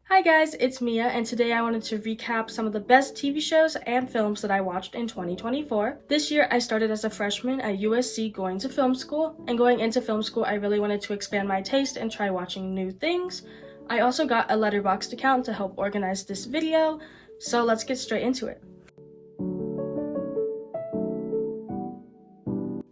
Hi guys, it's Mia, and today I wanted to recap some of the best TV shows and films that I watched in 2024. This year I started as a freshman at USC going to film school, and going into film school I really wanted to expand my taste and try watching new things. I also got a Letterboxd account to help organize this video, so let's get straight into it.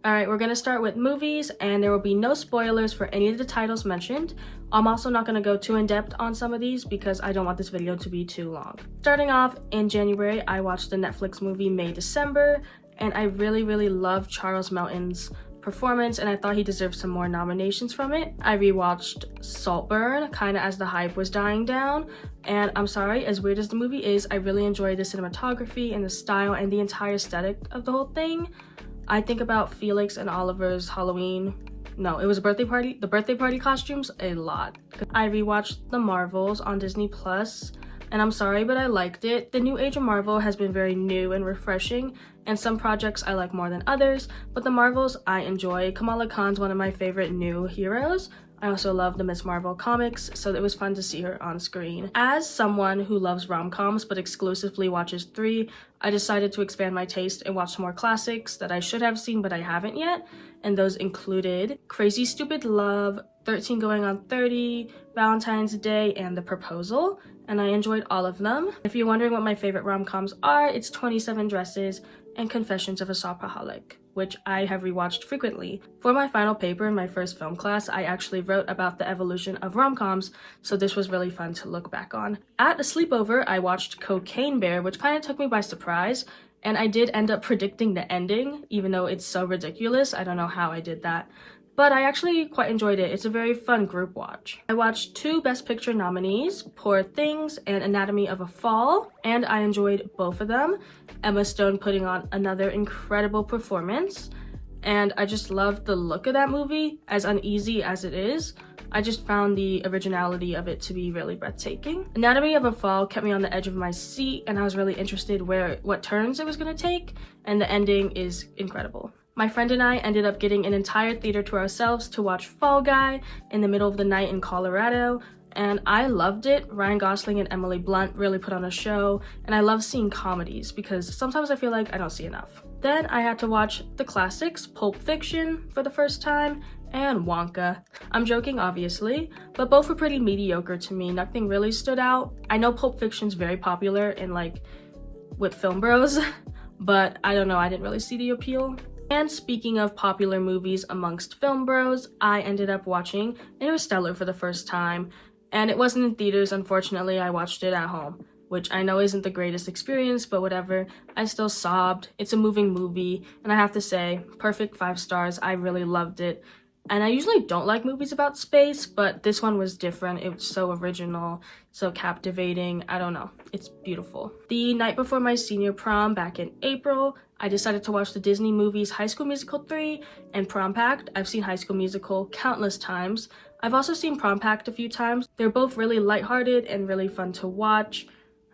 Alright, we're gonna start with movies, and there will be no spoilers for any of the titles mentioned. I'm also not gonna go too in-depth on some of these because I don't want this video to be too long. Starting off, in January, I watched the Netflix movie May December, and I really loved Charles Melton's performance, and I thought he deserved some more nominations from it. I rewatched Saltburn, kinda as the hype was dying down, and I'm sorry, as weird as the movie is, I really enjoyed the cinematography and the style and the entire aesthetic of the whole thing. I think about Felix and Oliver's Halloween. No, it was a birthday party. The birthday party costumes, a lot. I rewatched The Marvels on Disney Plus, and I'm sorry, but I liked it. The new age of Marvel has been very new and refreshing, and some projects I like more than others, but The Marvels I enjoy. Kamala Khan's one of my favorite new heroes. I also love the Miss Marvel comics, so it was fun to see her on screen. As someone who loves rom-coms but exclusively watches 3, I decided to expand my taste and watch more classics that I should have seen but I haven't yet, and those included Crazy Stupid Love, 13 Going on 30, Valentine's Day, and The Proposal, and I enjoyed all of them. If you're wondering what my favorite rom-coms are, it's 27 Dresses and Confessions of a Shopaholic, which I have rewatched frequently. For my final paper in my first film class, I actually wrote about the evolution of rom-coms, so this was really fun to look back on. At a sleepover, I watched Cocaine Bear, which kind of took me by surprise, and I did end up predicting the ending, even though it's so ridiculous. I don't know how I did that. But I actually quite enjoyed it. It's a very fun group watch. I watched 2 Best Picture nominees, Poor Things and Anatomy of a Fall, and I enjoyed both of them. Emma Stone putting on another incredible performance, and I just loved the look of that movie, as uneasy as it is. I just found the originality of it to be really breathtaking. Anatomy of a Fall kept me on the edge of my seat, and I was really interested what turns it was gonna take, and the ending is incredible. My friend and I ended up getting an entire theater to ourselves to watch Fall Guy in the middle of the night in Colorado, and I loved it. Ryan Gosling and Emily Blunt really put on a show, and I love seeing comedies because sometimes I feel like I don't see enough. Then I had to watch the classics, Pulp Fiction for the first time, and Wonka. I'm joking, obviously, but both were pretty mediocre to me. Nothing really stood out. I know Pulp Fiction's very popular in with film bros, but I don't know, I didn't really see the appeal. And speaking of popular movies amongst film bros, I ended up watching Interstellar for the first time, and it wasn't in theaters, unfortunately. I watched it at home, which I know isn't the greatest experience, but whatever. I still sobbed. It's a moving movie, and I have to say, perfect 5 stars. I really loved it. And I usually don't like movies about space, but this one was different. It was so original, so captivating. I don't know. It's beautiful. The night before my senior prom back in April, I decided to watch the Disney movies High School Musical 3 and Prom Pact. I've seen High School Musical countless times. I've also seen Prom Pact a few times. They're both really lighthearted and really fun to watch.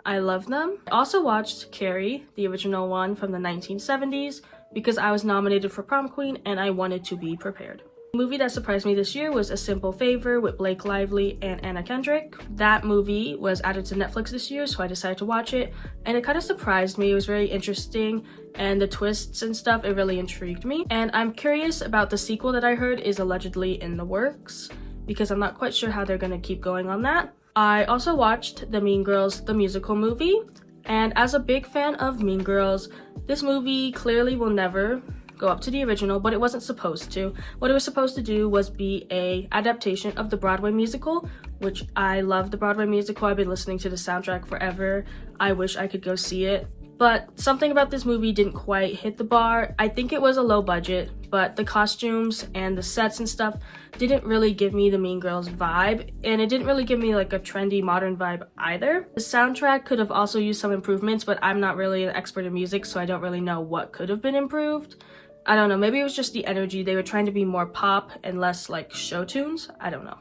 I love them. I also watched Carrie, the original one from the 1970s, because I was nominated for Prom Queen and I wanted to be prepared. The movie that surprised me this year was A Simple Favor with Blake Lively and Anna Kendrick. That movie was added to Netflix this year, so I decided to watch it, and it kind of surprised me. It was very interesting, and the twists and stuff, it really intrigued me. And I'm curious about the sequel that I heard is allegedly in the works, because I'm not quite sure how they're gonna keep going on that. I also watched The Mean Girls, the musical movie, and as a big fan of Mean Girls, this movie clearly will never go up to the original, but it wasn't supposed to. What it was supposed to do was be a adaptation of the Broadway musical, which I love the Broadway musical. I've been listening to the soundtrack forever. I wish I could go see it. But something about this movie didn't quite hit the bar. I think it was a low budget, but the costumes and the sets and stuff didn't really give me the Mean Girls vibe, and it didn't really give me a trendy modern vibe either. The soundtrack could have also used some improvements, but I'm not really an expert in music, so I don't really know what could have been improved. I don't know, maybe it was just the energy. They were trying to be more pop and less show tunes. I don't know.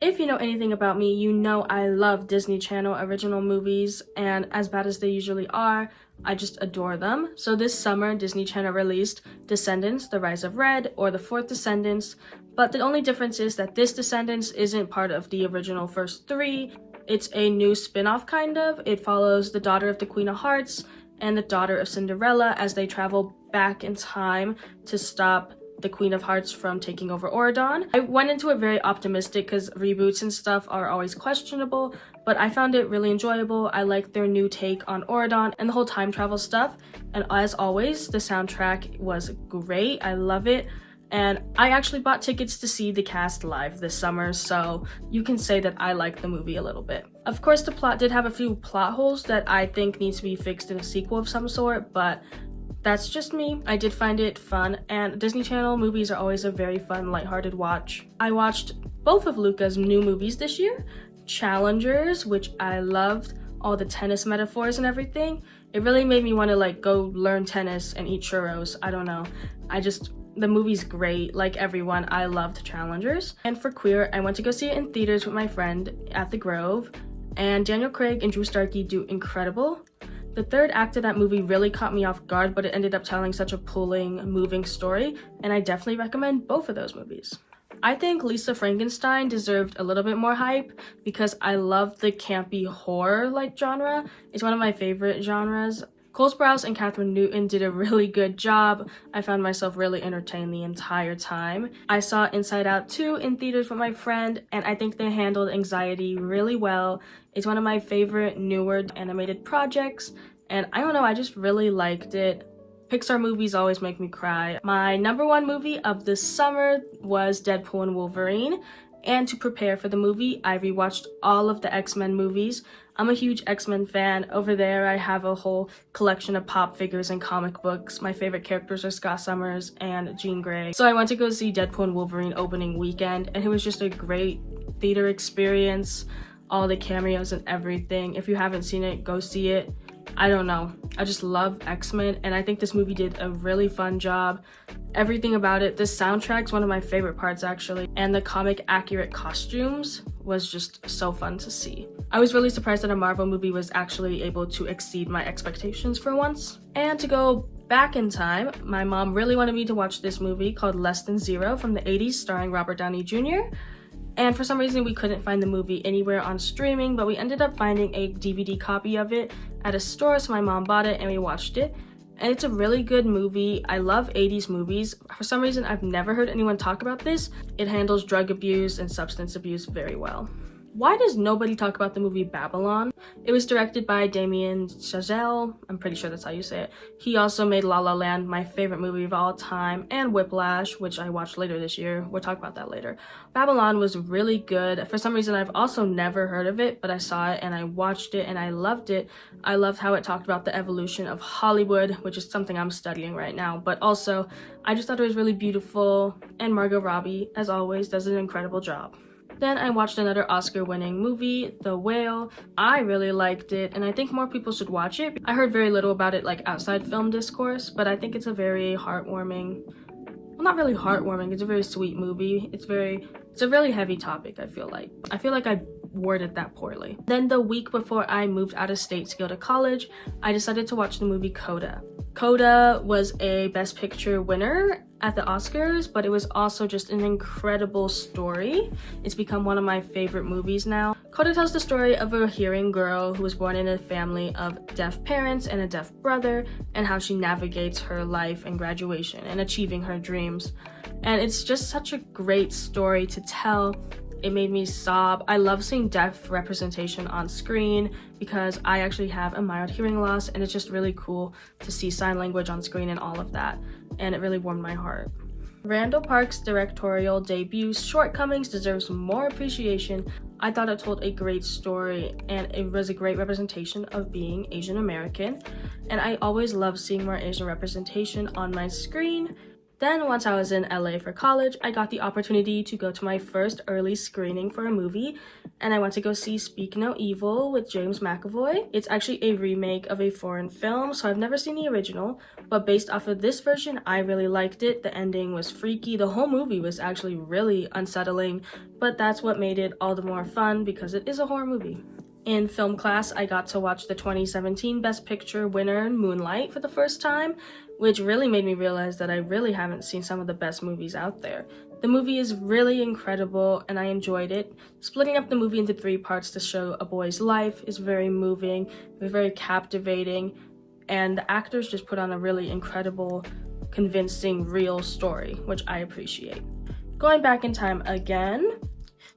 If you know anything about me, you know I love Disney Channel original movies, and as bad as they usually are, I just adore them. So this summer, Disney Channel released Descendants, The Rise of Red, or The Fourth Descendants, but the only difference is that this Descendants isn't part of the original first 3, It's a new spin-off kind of. It follows the daughter of the Queen of Hearts and the daughter of Cinderella as they travel back in time to stop the Queen of Hearts from taking over Auradon. I went into it very optimistic because reboots and stuff are always questionable, but I found it really enjoyable. I liked their new take on Auradon and the whole time travel stuff. And as always, the soundtrack was great. I love it. And I actually bought tickets to see the cast live this summer, so you can say that I liked the movie a little bit. Of course, the plot did have a few plot holes that I think needs to be fixed in a sequel of some sort, but that's just me. I did find it fun, and Disney Channel movies are always a very fun, lighthearted watch. I watched both of Luca's new movies this year, Challengers, which I loved, all the tennis metaphors and everything. It really made me want to like go learn tennis and eat churros. I don't know. The movie's great. Like everyone, I loved Challengers. And for Queer, I went to go see it in theaters with my friend at the Grove, and Daniel Craig and Drew Starkey do incredible. The third act of that movie really caught me off guard, but it ended up telling such a pulling, moving story, and I definitely recommend both of those movies. I think Lisa Frankenstein deserved a little bit more hype because I love the campy horror-like genre. It's one of my favorite genres. Cole Sprouse and Katherine Newton did a really good job. I found myself really entertained the entire time. I saw Inside Out 2 in theaters with my friend, and I think they handled anxiety really well. It's one of my favorite newer animated projects, and I don't know, I just really liked it. Pixar movies always make me cry. My number one movie of the summer was Deadpool and Wolverine, and to prepare for the movie, I rewatched all of the X-Men movies. I'm a huge X-Men fan. Over there, I have a whole collection of pop figures and comic books. My favorite characters are Scott Summers and Jean Grey. So I went to go see Deadpool and Wolverine opening weekend, and it was just a great theater experience. All the cameos and everything. If you haven't seen it, go see it. I don't know. I just love X-Men, and I think this movie did a really fun job. Everything about it. The soundtrack's one of my favorite parts, actually, and the comic accurate costumes was just so fun to see. I was really surprised that a Marvel movie was actually able to exceed my expectations for once. And to go back in time, my mom really wanted me to watch this movie called Less Than Zero from the 80s starring Robert Downey Jr. And for some reason we couldn't find the movie anywhere on streaming, but we ended up finding a DVD copy of it at a store, so my mom bought it and we watched it. And it's a really good movie. I love 80s movies. For some reason, I've never heard anyone talk about this. It handles drug abuse and substance abuse very well. Why does nobody talk about the movie Babylon? It was directed by Damien Chazelle. I'm pretty sure that's how you say it. He also made La La Land, my favorite movie of all time, and Whiplash, which I watched later this year. We'll talk about that later. Babylon was really good. For some reason, I've also never heard of it, but I saw it and I watched it and I loved it. I loved how it talked about the evolution of Hollywood, which is something I'm studying right now, but also I just thought it was really beautiful, and Margot Robbie, as always, does an incredible job. Then I watched another Oscar-winning movie, The Whale. I really liked it, and I think more people should watch it. I heard very little about it like outside film discourse, but I think it's a very heartwarming, well, not really heartwarming, it's a very sweet movie. It's a really heavy topic, I feel like. I worded that poorly. Then the week before I moved out of state to go to college, I decided to watch the movie Coda. Coda was a Best Picture winner at the Oscars, but it was also just an incredible story. It's become one of my favorite movies now. Coda tells the story of a hearing girl who was born in a family of deaf parents and a deaf brother, and how she navigates her life and graduation and achieving her dreams. And it's just such a great story to tell. It made me sob. I love seeing deaf representation on screen because I actually have a mild hearing loss, and it's just really cool to see sign language on screen and all of that, and it really warmed my heart. Randall Park's directorial debut, Shortcomings, deserves more appreciation. I thought it told a great story, and it was a great representation of being Asian American, and I always love seeing more Asian representation on my screen. Then once I was in LA for college, I got the opportunity to go to my first early screening for a movie, and I went to go see Speak No Evil with James McAvoy. It's actually a remake of a foreign film, so I've never seen the original, but based off of this version, I really liked it. The ending was freaky. The whole movie was actually really unsettling, but that's what made it all the more fun because it is a horror movie. In film class, I got to watch the 2017 Best Picture winner, Moonlight, for the first time, which really made me realize that I really haven't seen some of the best movies out there. The movie is really incredible and I enjoyed it. Splitting up the movie into 3 parts to show a boy's life is very moving, very captivating, and the actors just put on a really incredible, convincing, real story, which I appreciate. Going back in time again,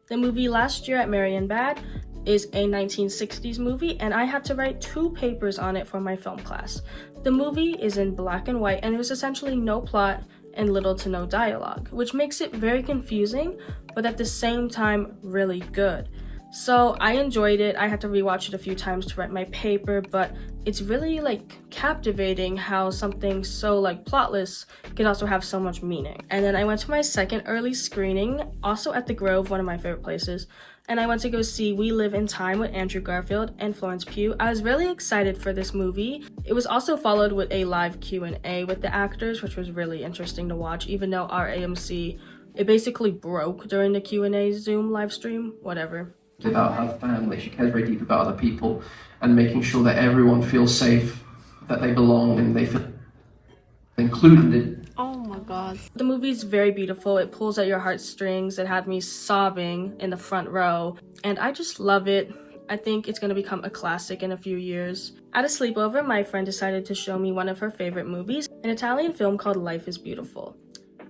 the movie Last Year at Marienbad is a 1960s movie, and I had to write 2 papers on it for my film class. The movie is in black and white, and there was essentially no plot and little to no dialogue, which makes it very confusing, but at the same time, really good. So I enjoyed it. I had to rewatch it a few times to write my paper, but it's really captivating how something so plotless can also have so much meaning. And then I went to my second early screening, also at the Grove, one of my favorite places, and I went to go see We Live in Time with Andrew Garfield and Florence Pugh. I was really excited for this movie. It was also followed with a live Q&A with the actors, which was really interesting to watch, even though our AMC, it basically broke during the Q&A Zoom live stream, whatever. About her family, she cares very deeply about other people and making sure that everyone feels safe, that they belong and they feel included. Oh my god. The movie's very beautiful. It pulls at your heartstrings. It had me sobbing in the front row, and I just love it. I think it's going to become a classic in a few years. At a sleepover, my friend decided to show me one of her favorite movies, an Italian film called Life is Beautiful.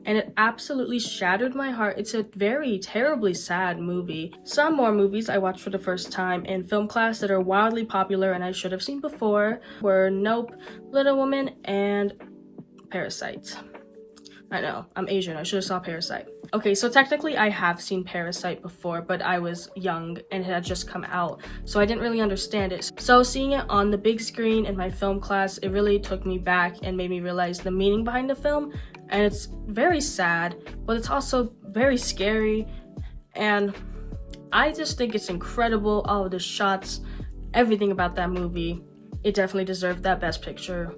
And it absolutely shattered my heart. It's a very terribly sad movie. Some more movies I watched for the first time in film class that are wildly popular and I should have seen before were Nope, Little Woman, and Parasite. I know, I'm Asian, I should have saw Parasite. Okay, so technically I have seen Parasite before, but I was young and it had just come out, so I didn't really understand it. So seeing it on the big screen in my film class, it really took me back and made me realize the meaning behind the film. And it's very sad, but it's also very scary, and I just think it's incredible. All of the shots, everything about that movie, it definitely deserved that Best Picture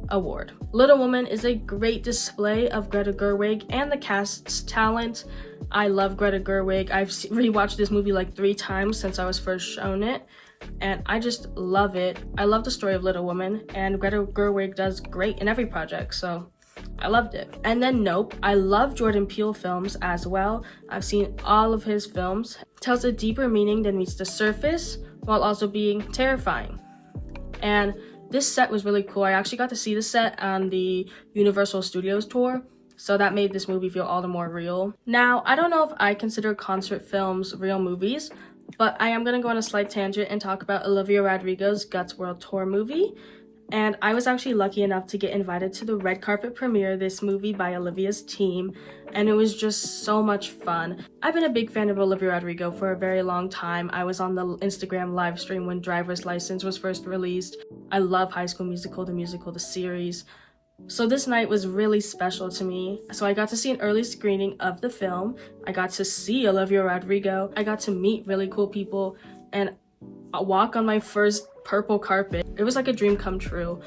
award. Little Woman is a great display of Greta Gerwig and the cast's talent. I love Greta Gerwig. I've rewatched this movie 3 times since I was first shown it, and I just love it. I love the story of Little Woman, and Greta Gerwig does great in every project, so I loved it. And then Nope. I love Jordan Peele films as well. I've seen all of his films. It tells a deeper meaning than meets the surface while also being terrifying. And this set was really cool. I actually got to see the set on the Universal Studios tour, so that made this movie feel all the more real. Now, I don't know if I consider concert films real movies, but I am gonna go on a slight tangent and talk about Olivia Rodrigo's Guts World Tour movie. And I was actually lucky enough to get invited to the red carpet premiere of this movie by Olivia's team, and it was just so much fun. I've been a big fan of Olivia Rodrigo for a very long time. I was on the Instagram live stream when Driver's License was first released. I love High School Musical, the series. So this night was really special to me. So I got to see an early screening of the film. I got to see Olivia Rodrigo. I got to meet really cool people and walk on my first purple carpet. It was like a dream come true.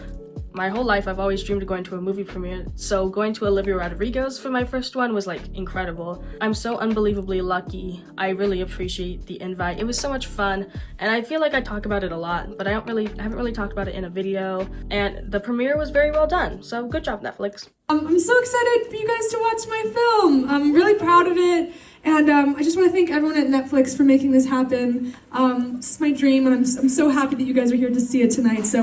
My whole life I've always dreamed of going to a movie premiere, so going to Olivia Rodrigo's for my first one was incredible. I'm so unbelievably lucky. I really appreciate the invite. It was so much fun, and I feel like I talk about it a lot, but I haven't really talked about it in a video, and the premiere was very well done, so good job, Netflix. I'm so excited for you guys to watch my film. I'm really proud of it. And I just want to thank everyone at Netflix for making this happen. This is my dream, and I'm so happy that you guys are here to see it tonight. So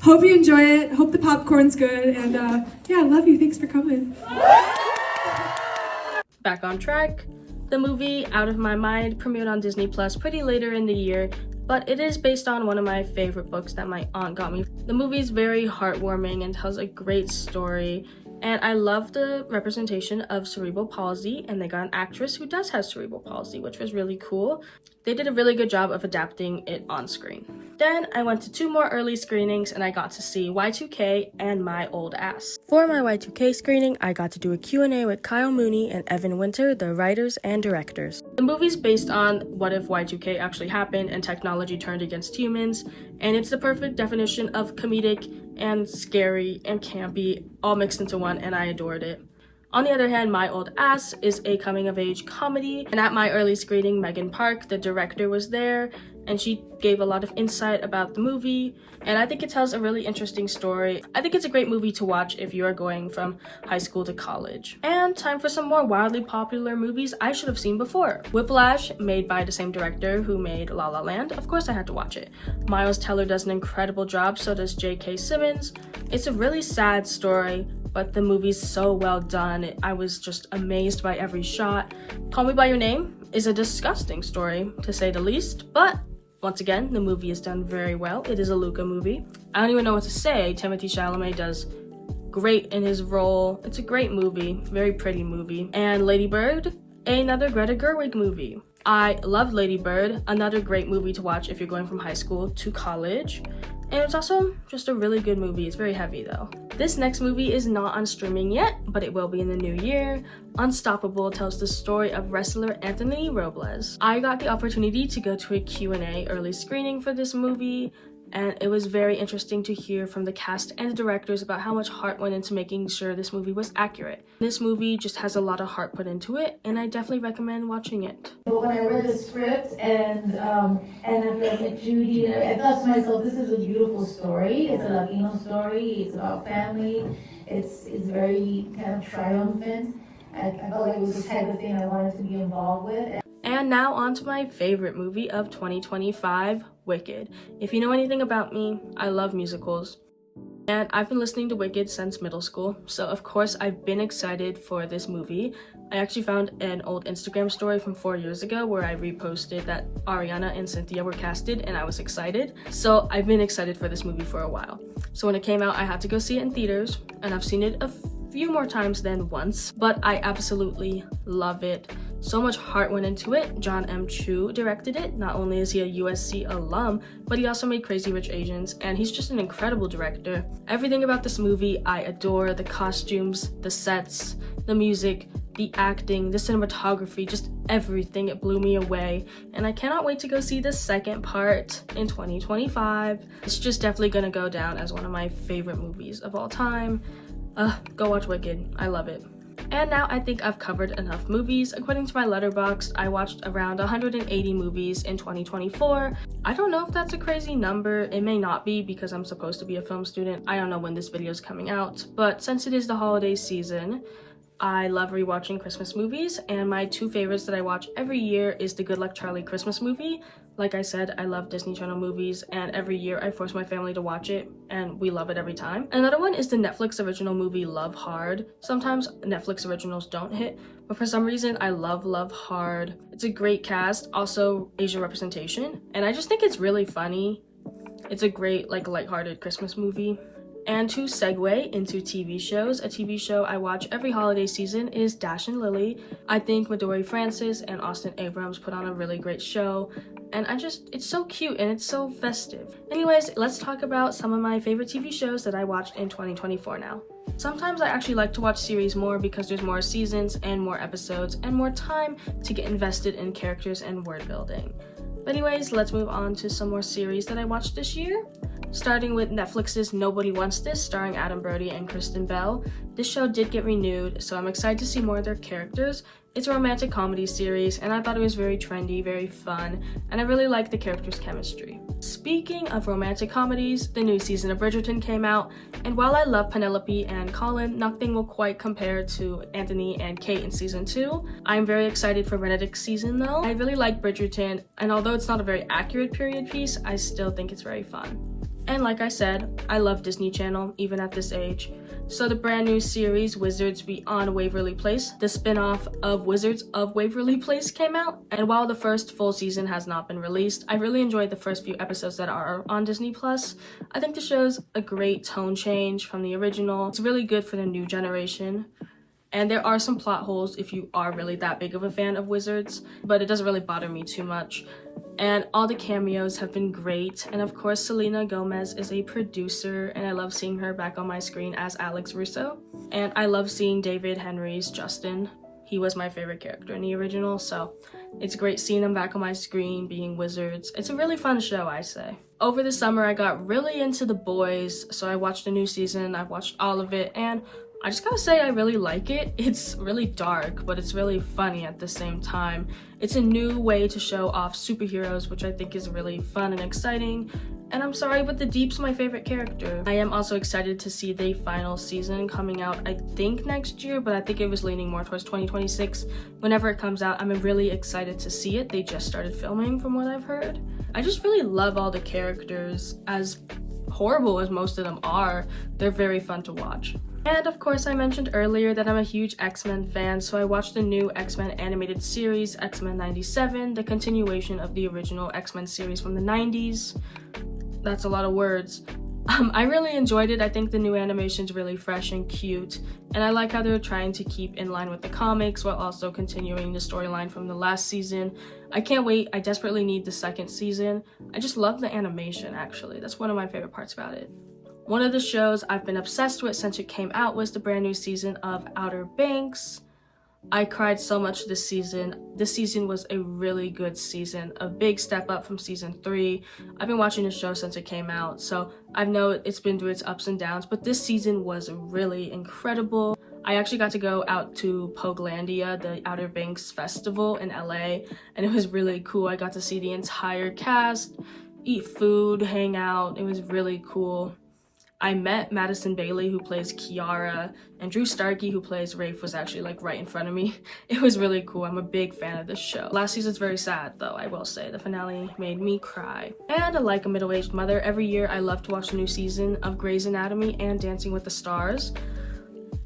hope you enjoy it. Hope the popcorn's good. And yeah, I love you. Thanks for coming. Back on track. The movie Out of My Mind premiered on Disney Plus pretty later in the year, but it is based on one of my favorite books that my aunt got me. The movie is very heartwarming and tells a great story. And I love the representation of cerebral palsy, and they got an actress who does have cerebral palsy, which was really cool. They did a really good job of adapting it on screen. Then I went to 2 more early screenings and I got to see Y2K and My Old Ass. For my Y2K screening, I got to do a Q&A with Kyle Mooney and Evan Winter, the writers and directors. The movie's based on what if Y2K actually happened and technology turned against humans, and it's the perfect definition of comedic and scary and campy all mixed into one, and I adored it. On the other hand, My Old Ass is a coming-of-age comedy, and at my early screening, Megan Park, the director, was there, and she gave a lot of insight about the movie, and I think it tells a really interesting story. I think it's a great movie to watch if you are going from high school to college. And time for some more wildly popular movies I should have seen before. Whiplash, made by the same director who made La La Land. Of course I had to watch it. Miles Teller does an incredible job, so does J.K. Simmons. It's a really sad story, but the movie's so well done. I was just amazed by every shot. Call Me By Your Name is a disgusting story, to say the least, but once again, the movie is done very well. It is a Luca movie. I don't even know what to say. Timothée Chalamet does great in his role. It's a great movie, very pretty movie. And Lady Bird, another Greta Gerwig movie. I love Lady Bird, another great movie to watch if you're going from high school to college. And it's also just a really good movie. It's very heavy though. This next movie is not on streaming yet, but it will be in the new year. Unstoppable tells the story of wrestler Anthony Robles. I got the opportunity to go to a Q&A early screening for this movie, and it was very interesting to hear from the cast and the directors about how much heart went into making sure this movie was accurate. This movie just has a lot of heart put into it, and I definitely recommend watching it. When I read the script and I met Judy, and I thought to myself, this is a beautiful story. It's a Latino story. It's about family. It's very kind of triumphant. I felt like it was the type of thing I wanted to be involved with. And now on to my favorite movie of 2025, Wicked. If you know anything about me, I love musicals. And I've been listening to Wicked since middle school, so of course I've been excited for this movie. I actually found an old Instagram story from 4 years ago where I reposted that Ariana and Cynthia were casted, and I was excited. So I've been excited for this movie for a while. So when it came out, I had to go see it in theaters, and I've seen it a few more times than once, but I absolutely love it. So much heart went into it. John M. Chu directed it. Not only is he a USC alum, but he also made Crazy Rich Asians, and he's just an incredible director. Everything about this movie I adore. The costumes, the sets, the music, the acting, the cinematography, just everything. It blew me away, and I cannot wait to go see the second part in 2025. It's just definitely gonna go down as one of my favorite movies of all time. Go watch Wicked. I love it. And now I think I've covered enough movies. According to my Letterboxd, I watched around 180 movies in 2024. I don't know if that's a crazy number. It may not be because I'm supposed to be a film student. I don't know when this video is coming out, but since it is the holiday season, I love rewatching Christmas movies, and my two favorites that I watch every year is the Good Luck Charlie Christmas movie. Like I said, I love Disney Channel movies, and every year I force my family to watch it, and we love it every time. Another one is the Netflix original movie Love Hard. Sometimes Netflix originals don't hit, but for some reason I love Love Hard. It's a great cast, also Asian representation, and I just think it's really funny. It's a great, lighthearted Christmas movie. And to segue into TV shows, a TV show I watch every holiday season is Dash and Lily. I think Midori Francis and Austin Abrams put on a really great show, and it's so cute and it's so festive. Anyways, let's talk about some of my favorite TV shows that I watched in 2024 now. Sometimes I actually like to watch series more because there's more seasons and more episodes and more time to get invested in characters and world building. But anyways, let's move on to some more series that I watched this year. Starting with Netflix's Nobody Wants This, starring Adam Brody and Kristen Bell. This show did get renewed, so I'm excited to see more of their characters. It's a romantic comedy series, and I thought it was very trendy, very fun, and I really like the characters' chemistry. Speaking of romantic comedies, the new season of Bridgerton came out, and while I love Penelope and Colin, nothing will quite compare to Anthony and Kate in season 2. I'm very excited for Benedict's season though. I really like Bridgerton, and although it's not a very accurate period piece, I still think it's very fun. And like I said, I love Disney Channel, even at this age. So the brand new series, Wizards Beyond Waverly Place, the spin-off of Wizards of Waverly Place came out. And while the first full season has not been released, I really enjoyed the first few episodes that are on Disney+. I think the show's a great tone change from the original. It's really good for the new generation. And there are some plot holes if you are really that big of a fan of Wizards, but it doesn't really bother me too much. And all the cameos have been great. And of course, Selena Gomez is a producer, and I love seeing her back on my screen as Alex Russo. And I love seeing David Henry's Justin. He was my favorite character in the original, so it's great seeing them back on my screen being wizards. It's a really fun show, I say. Over the summer, I got really into The Boys, so I watched a new season. I've watched all of it, and I just gotta say I really like it. It's really dark, but it's really funny at the same time. It's a new way to show off superheroes, which I think is really fun and exciting. And I'm sorry, but the Deep's my favorite character. I am also excited to see the final season coming out, I think next year, but I think it was leaning more towards 2026. Whenever it comes out, I'm really excited to see it. They just started filming from what I've heard. I just really love all the characters. As horrible as most of them are, they're very fun to watch. And of course, I mentioned earlier that I'm a huge X-Men fan, so I watched the new X-Men animated series, X-Men 97, the continuation of the original X-Men series from the 90s. That's a lot of words. I really enjoyed it. I think the new animation's really fresh and cute, and I like how they're trying to keep in line with the comics while also continuing the storyline from the last season. I can't wait. I desperately need the second season. I just love the animation, actually. That's one of my favorite parts about it. One of the shows I've been obsessed with since it came out was the brand new season of Outer Banks. I cried so much this season. This season was a really good season, a big step up from season 3. I've been watching the show since it came out, so I know it's been through its ups and downs, but this season was really incredible. I actually got to go out to Pogelandia, the Outer Banks festival in LA, and it was really cool. I got to see the entire cast, eat food, hang out. It was really cool. I met Madison Bailey, who plays Kiara, and Drew Starkey, who plays Rafe, was actually like right in front of me. It was really cool. I'm a big fan of this show. Last season's very sad, though, I will say. The finale made me cry. And like a middle-aged mother, every year I love to watch a new season of Grey's Anatomy and Dancing with the Stars.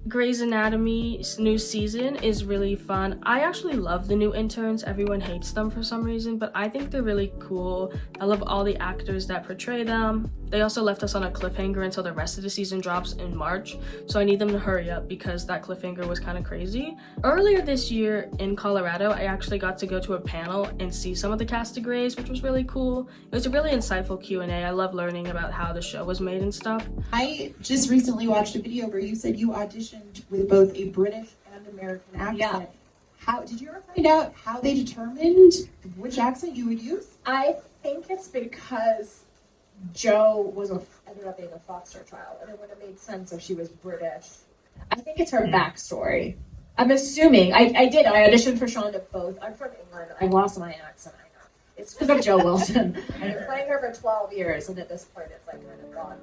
Grey's Anatomy's new season is really fun. I actually love the new interns. Everyone hates them for some reason, but I think they're really cool. I love all the actors that portray them. They also left us on a cliffhanger until the rest of the season drops in March, so I need them to hurry up because that cliffhanger was kind of crazy. Earlier this year in Colorado, I actually got to go to a panel and see some of the cast of Greys, which was really cool. It was a really insightful Q&A. I love learning about how the show was made and stuff. I just recently watched a video where you said you auditioned with both a British and American accent. Yeah. How did you ever find out how they determined which accent you would use? I think it's because Joe ended up being a foster child, and it would have made sense if she was British. I think it's her backstory. I'm assuming. I auditioned for Shonda both. I'm from England. I lost my accent, I know. It's because of Joe Wilson. I've been playing her for 12 years, and at this point it's like kind of gone.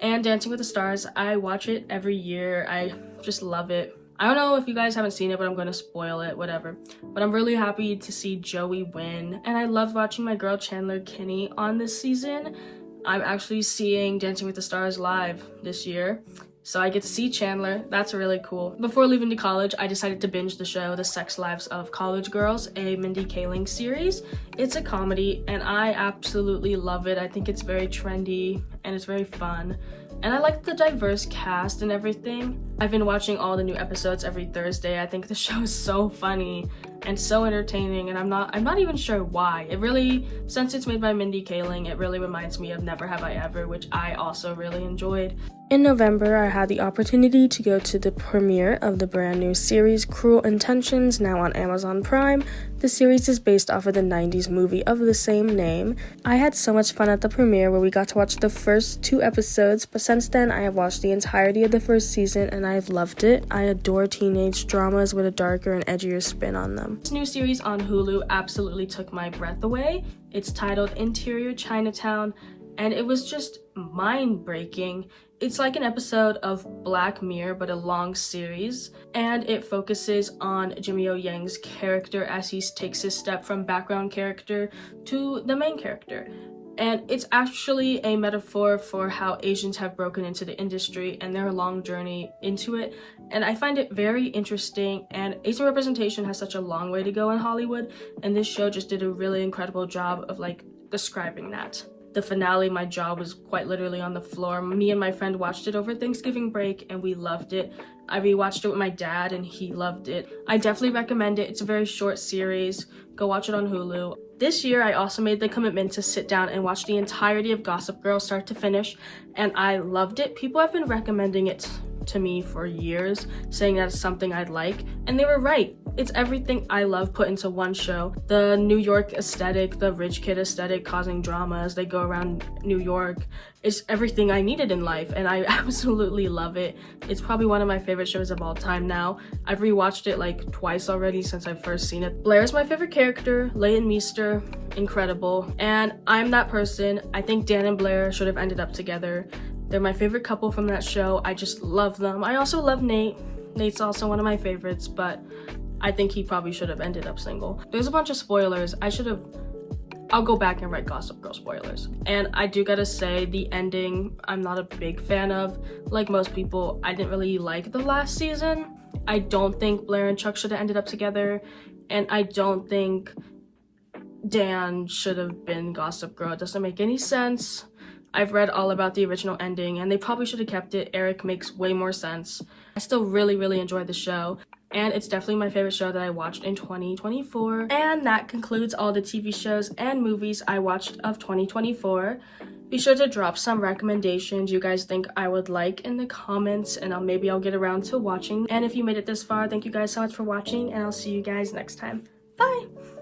And Dancing with the Stars, I watch it every year. I just love it. I don't know if you guys haven't seen it, but I'm going to spoil it, whatever. But I'm really happy to see Joey win. And I loved watching my girl Chandler Kinney on this season. I'm actually seeing Dancing with the Stars live this year, so I get to see Chandler. That's really cool. Before leaving to college, I decided to binge the show The Sex Lives of College Girls, a Mindy Kaling series. It's a comedy, and I absolutely love it. I think it's very trendy, and it's very fun. And I like the diverse cast and everything. I've been watching all the new episodes every Thursday. I think the show is so funny and so entertaining, and I'm not even sure why. It really, since it's made by Mindy Kaling, it really reminds me of Never Have I Ever, which I also really enjoyed. In November, I had the opportunity to go to the premiere of the brand new series Cruel Intentions, now on Amazon Prime. The series is based off of the 90s movie of the same name. I had so much fun at the premiere where we got to watch the first 2 episodes, but since then I have watched the entirety of the first season and I've loved it. I adore teenage dramas with a darker and edgier spin on them. This new series on Hulu absolutely took my breath away. It's titled Interior Chinatown, and it was just mind-breaking. It's like an episode of Black Mirror, but a long series, and it focuses on Jimmy O Yang's character as he takes his step from background character to the main character. And it's actually a metaphor for how Asians have broken into the industry and their long journey into it. And I find it very interesting, and Asian representation has such a long way to go in Hollywood, and this show just did a really incredible job of like describing that. The finale, my jaw was quite literally on the floor. Me and my friend watched it over Thanksgiving break and we loved it. I rewatched it with my dad and he loved it. I definitely recommend it. It's a very short series. Go watch it on Hulu. This year, I also made the commitment to sit down and watch the entirety of Gossip Girl start to finish, and I loved it. People have been recommending it to me for years, saying that's something I'd like, and they were right. It's everything I love put into one show. The New York aesthetic, the rich kid aesthetic causing drama as they go around New York, is everything I needed in life, and I absolutely love it. It's probably one of my favorite shows of all time now. I've rewatched it like twice already since I've first seen it. Blair is my favorite character, Leighton Meester, incredible. And I'm that person. I think Dan and Blair should have ended up together. They're my favorite couple from that show. I just love them. I also love Nate. Nate's also one of my favorites, but I think he probably should have ended up single. There's a bunch of spoilers. I'll go back and write Gossip Girl spoilers. And I do gotta say, the ending, I'm not a big fan of. Like most people, I didn't really like the last season. I don't think Blair and Chuck should have ended up together. And I don't think Dan should have been Gossip Girl. It doesn't make any sense. I've read all about the original ending, and they probably should have kept it. Eric makes way more sense. I still really enjoyed the show, and it's definitely my favorite show that I watched in 2024. And that concludes all the TV shows and movies I watched of 2024. Be sure to drop some recommendations you guys think I would like in the comments, and maybe I'll get around to watching. And if you made it this far, thank you guys so much for watching, and I'll see you guys next time. Bye!